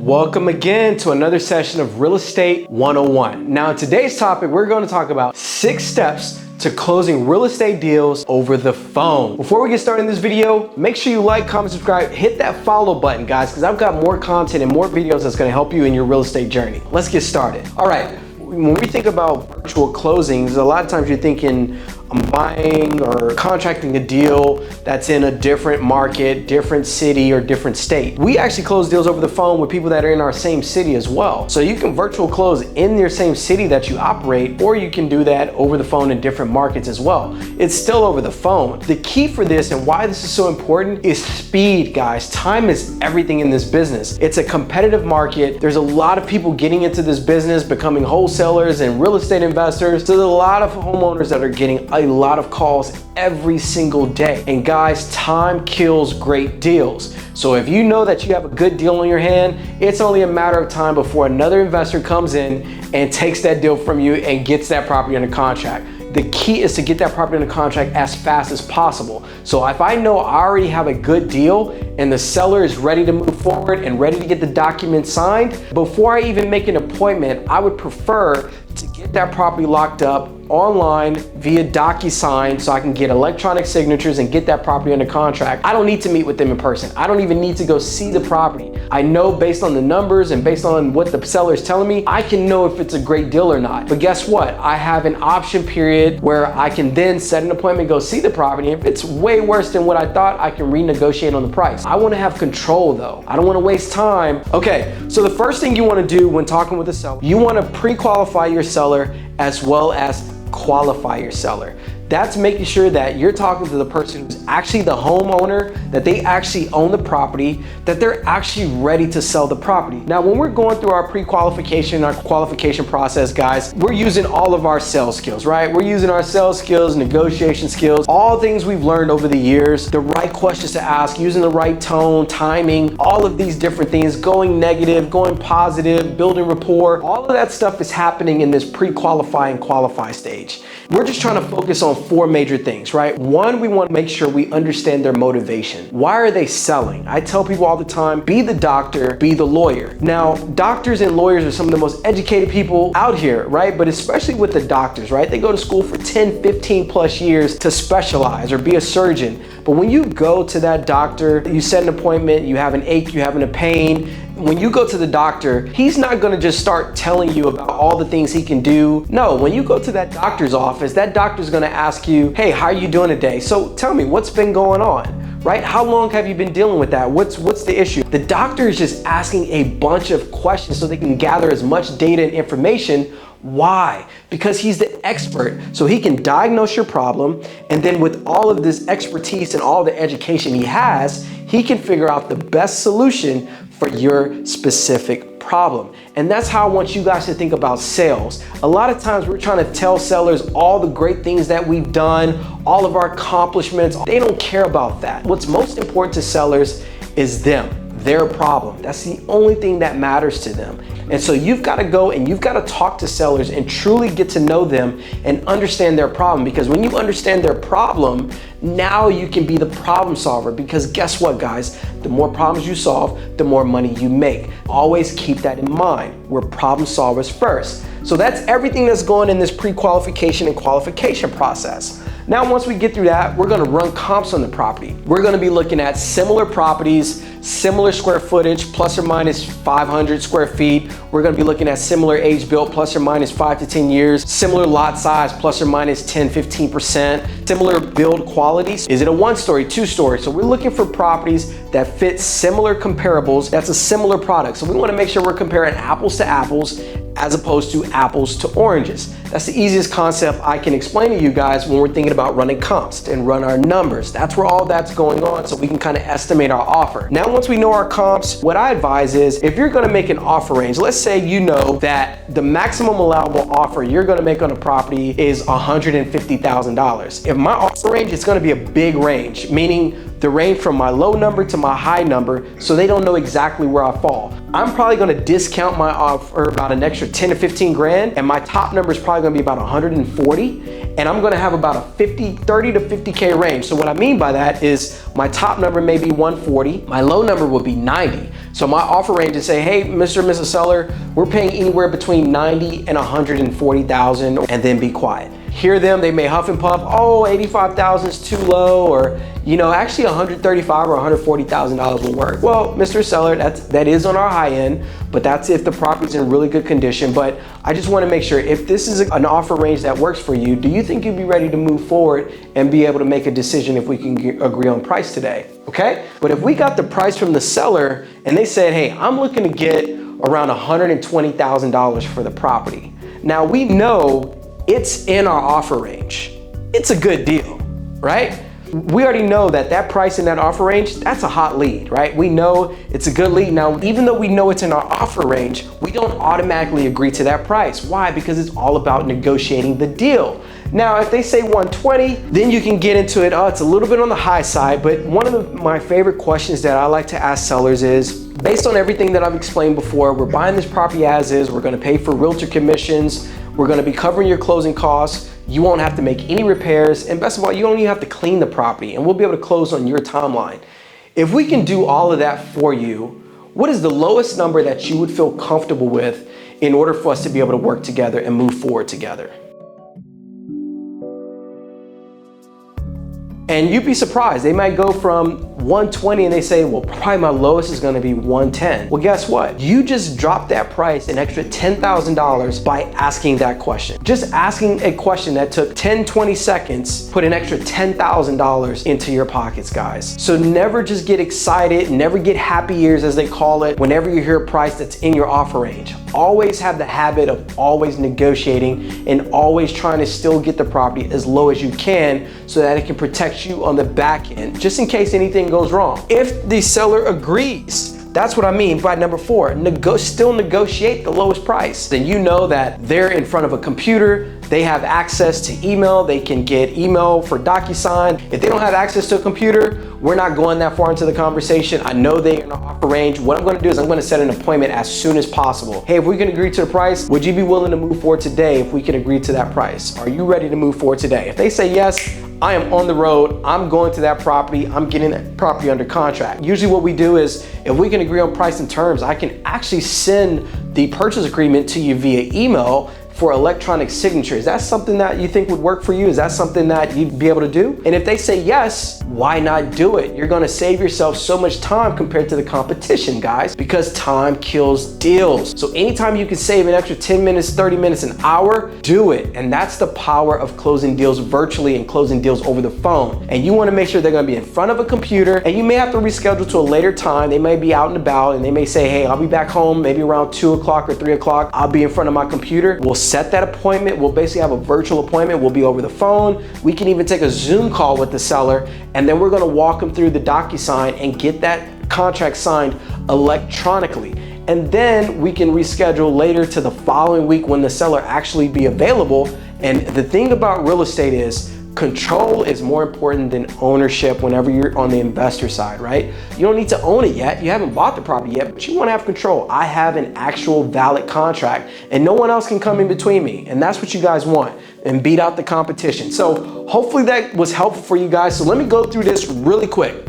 Welcome again to another session of Real Estate 101. Now, in today's topic, we're going to talk about 6 steps to closing real estate deals over the phone. Before we get started in this video, make sure you like, comment, subscribe, hit that follow button, guys, because I've got more content and more videos that's going to help you in your real estate journey. Let's get started. All right, when we think about virtual closings, a lot of times you're thinking, I'm buying or contracting a deal that's in a different market, different city, or different state. We actually close deals over the phone with people that are in our same city as well. So you can virtual close in your same city that you operate, or you can do that over the phone in different markets as well. It's still over the phone. The key for this and why this is so important is speed, guys. Time is everything in this business. It's a competitive market. There's a lot of people getting into this business, becoming wholesalers and real estate investors. So there's a lot of homeowners that are getting a lot of calls every single day. And guys, time kills great deals. So if you know that you have a good deal in your hand, it's only a matter of time before another investor comes in and takes that deal from you and gets that property under contract. The key is to get that property under contract as fast as possible. So if I know I already have a good deal and the seller is ready to move forward and ready to get the documents signed, before I even make an appointment, I would prefer to get that property locked up online via DocuSign so I can get electronic signatures and get that property under contract. I don't need to meet with them in person. I don't even need to go see the property. I know based on the numbers and based on what the seller is telling me, I can know if it's a great deal or not. But guess what? I have an option period where I can then set an appointment, go see the property. If it's way worse than what I thought, I can renegotiate on the price. I want to have control though. I don't want to waste time. Okay, so the first thing you want to do when talking with a seller, you want to pre-qualify your seller as well as qualify your seller. That's making sure that you're talking to the person who's actually the homeowner, that they actually own the property, that they're actually ready to sell the property. Now, when we're going through our pre-qualification, our qualification process, guys, we're using all of our sales skills, right? We're using our sales skills, negotiation skills, all things we've learned over the years, the right questions to ask, using the right tone, timing, all of these different things, going negative, going positive, building rapport. All of that stuff is happening in this pre-qualify and qualify stage. We're just trying to focus on 4 major things, right? One, we want to make sure we understand their motivation. Why are they selling? I tell people all the time, be the doctor, be the lawyer. Now, doctors and lawyers are some of the most educated people out here, right? But especially with the doctors, right? They go to school for 10, 15 plus years to specialize or be a surgeon. But when you go to that doctor, you set an appointment, you have an ache, you have a pain. When you go to the doctor, he's not gonna just start telling you about all the things he can do. No, when you go to that doctor's office, that doctor's gonna ask you, hey, how are you doing today? So tell me, what's been going on, right? How long have you been dealing with that? What's the issue? The doctor is just asking a bunch of questions so they can gather as much data and information. Why? Because he's the expert, so he can diagnose your problem, and then with all of this expertise and all the education he has, he can figure out the best solution for your specific problem. And that's how I want you guys to think about sales. A lot of times we're trying to tell sellers all the great things that we've done, all of our accomplishments. They don't care about that. What's most important to sellers is them, their problem. That's the only thing that matters to them. And so you've got to go and you've got to talk to sellers and truly get to know them and understand their problem. Because when you understand their problem, now you can be the problem solver. Because guess what, guys? The more problems you solve, the more money you make. Always keep that in mind. We're problem solvers first. So that's everything that's going in this pre-qualification and qualification process. Now, once we get through that, we're gonna run comps on the property. We're gonna be looking at similar properties, similar square footage, plus or minus 500 square feet. We're gonna be looking at similar age built, plus or minus 5 to 10 years, similar lot size, plus or minus 10, 15%, similar build qualities. Is it a 1-story, 2-story? So we're looking for properties that fit similar comparables. That's a similar product. So we wanna make sure we're comparing apples to apples as opposed to apples to oranges. That's the easiest concept I can explain to you guys when we're thinking about running comps and run our numbers. That's where all that's going on, so we can kind of estimate our offer. Now, once we know our comps, what I advise is if you're gonna make an offer range, let's say you know that the maximum allowable offer you're gonna make on a property is $150,000. If my offer range, it's gonna be a big range, meaning the range from my low number to my high number, so they don't know exactly where I fall. I'm probably gonna discount my offer about an extra 10 to 15 grand, and my top number is probably gonna be about 140, and I'm gonna have about a 30 to 50K range. So what I mean by that is my top number may be 140, my low number will be 90. So my offer range is say, hey, Mr. and Mrs. Seller, we're paying anywhere between 90 and 140,000, and then be quiet. Hear them, they may huff and puff, oh, 85,000 is too low, or actually 135 or 140,000 dollars will work. Well, Mr. Seller, that is on our high end, but that's if the property's in really good condition. But I just want to make sure, if this is an offer range that works for you, do you think you'd be ready to move forward and be able to make a decision if we can agree on price today? Okay? But if we got the price from the seller and they said, hey, I'm looking to get around $120,000 for the property. Now we know it's in our offer range. It's a good deal, right? We already know that price in that offer range, that's a hot lead, right? We know it's a good lead. Now, even though we know it's in our offer range, we don't automatically agree to that price. Why? Because it's all about negotiating the deal. Now, if they say 120, then you can get into it. Oh, it's a little bit on the high side, but one of my favorite questions that I like to ask sellers is, based on everything that I've explained before, we're buying this property as is, we're gonna pay for realtor commissions, we're gonna be covering your closing costs, you won't have to make any repairs, and best of all, you don't even have to clean the property, and we'll be able to close on your timeline. If we can do all of that for you, what is the lowest number that you would feel comfortable with in order for us to be able to work together and move forward together? And you'd be surprised, they might go from 120 and they say, well, probably my lowest is gonna be 110. Well, guess what? You just dropped that price an extra $10,000 by asking that question. Just asking a question that took 10, 20 seconds, put an extra $10,000 into your pockets, guys. So never just get excited, never get happy ears as they call it, whenever you hear a price that's in your offer range. Always have the habit of always negotiating and always trying to still get the property as low as you can so that it can protect you on the back end, just in case anything goes wrong. If the seller agrees, that's what I mean by number 4, still negotiate the lowest price. Then you know that they're in front of a computer, they have access to email, they can get email for DocuSign. If they don't have access to a computer, we're not going that far into the conversation. I know they're in an offer range. What I'm gonna do is I'm gonna set an appointment as soon as possible. Hey, if we can agree to the price, would you be willing to move forward today if we can agree to that price? Are you ready to move forward today? If they say yes, I am on the road, I'm going to that property, I'm getting that property under contract. Usually what we do is, if we can agree on price and terms, I can actually send the purchase agreement to you via email for electronic signature. Is that something that you think would work for you? Is that something that you'd be able to do? And if they say yes, why not do it? You're gonna save yourself so much time compared to the competition, guys, because time kills deals. So anytime you can save an extra 10 minutes, 30 minutes, an hour, do it. And that's the power of closing deals virtually and closing deals over the phone. And you wanna make sure they're gonna be in front of a computer, and you may have to reschedule to a later time. They may be out and about, and they may say, hey, I'll be back home maybe around 2 o'clock or 3 o'clock. I'll be in front of my computer. We'll set that appointment. We'll basically have a virtual appointment. We'll be over the phone. We can even take a Zoom call with the seller, and then we're gonna walk them through the DocuSign and get that contract signed electronically. And then we can reschedule later to the following week when the seller actually be available. And the thing about real estate is, control is more important than ownership whenever you're on the investor side, right? You don't need to own it yet. You haven't bought the property yet, but you want to have control. I have an actual valid contract and no one else can come in between me. And that's what you guys want, and beat out the competition. So hopefully that was helpful for you guys. So let me go through this really quick.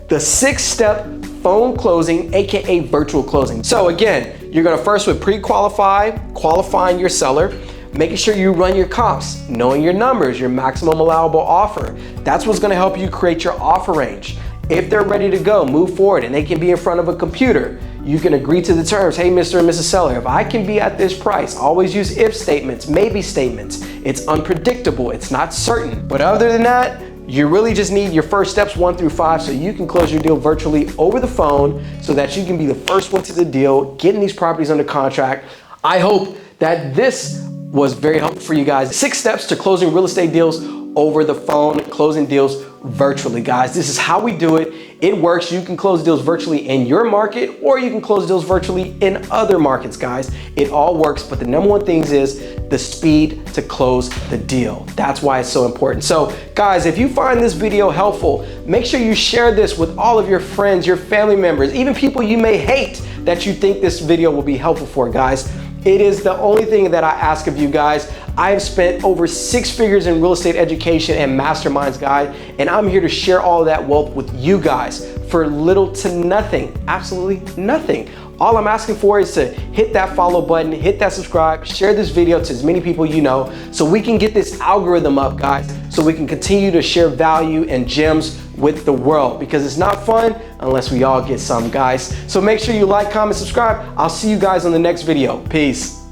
The 6-step phone closing, AKA virtual closing. So again, you're gonna first with pre-qualify, qualifying your seller, making sure you run your comps, knowing your numbers, your maximum allowable offer. That's what's gonna help you create your offer range. If they're ready to go, move forward, and they can be in front of a computer, you can agree to the terms. Hey, Mr. and Mrs. Seller, if I can be at this price, always use if statements, maybe statements. It's unpredictable, it's not certain. But other than that, you really just need your first steps 1 through 5 so you can close your deal virtually over the phone so that you can be the first one to the deal, getting these properties under contract. I hope that this was very helpful for you guys. 6 steps to closing real estate deals over the phone, closing deals virtually, guys. This is how we do it. It works. You can close deals virtually in your market, or you can close deals virtually in other markets, guys. It all works, but the number one thing is the speed to close the deal. That's why it's so important. So guys, if you find this video helpful, make sure you share this with all of your friends, your family members, even people you may hate that you think this video will be helpful for, guys. It is the only thing that I ask of you guys. I have spent over 6 figures in real estate education and masterminds, guys, and I'm here to share all of that wealth with you guys. for little to nothing, absolutely nothing. All I'm asking for is to hit that follow button, hit that subscribe, share this video to as many people you know so we can get this algorithm up, guys, so we can continue to share value and gems with the world, because it's not fun unless we all get some, guys. So make sure you like, comment, subscribe. I'll see you guys on the next video. Peace.